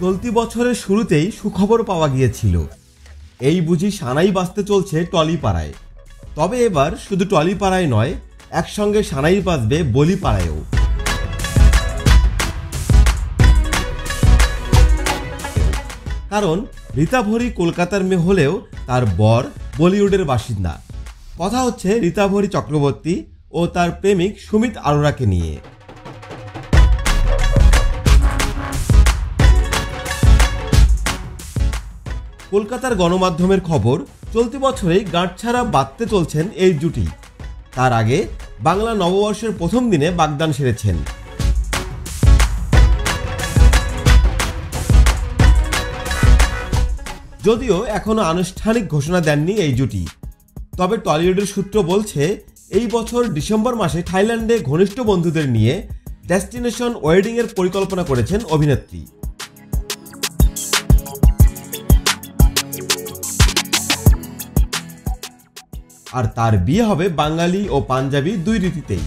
চলতি বছরের শুরুতেই সুখবর পাওয়া গিয়েছিল, এই বুঝি সানাই বাজতে চলছে টলিপাড়ায়। তবে এবার শুধু টলিপাড়ায় নয়, একসঙ্গে সানাই বাজবে বলিপাড়ায়ও। কারণ রীতা ভরি কলকাতার মেয়ে হলেও তার বর বলিউডের বাসিন্দা। কথা হচ্ছে রীতা ভরি চক্রবর্তী ও তার প্রেমিক সুমিত আরোরাকে নিয়ে। কলকাতার গণমাধ্যমের খবর, চলতি বছরেই গাঁটছাড়া বাঁধতে চলছেন এই জুটি। তার আগে বাংলা নববর্ষের প্রথম দিনে বাগদান সেরেছেন। যদিও এখনো আনুষ্ঠানিক ঘোষণা দেননি এই জুটি, তবে টলিউডের সূত্র বলছে এই বছর ডিসেম্বর মাসে থাইল্যান্ডে ঘনিষ্ঠ বন্ধুদের নিয়ে ডেস্টিনেশন ওয়েডিং এর পরিকল্পনা করেছেন অভিনেত্রী। আর তার বিয়ে হবে বাঙালি ও পাঞ্জাবি দুই রীতিতেই।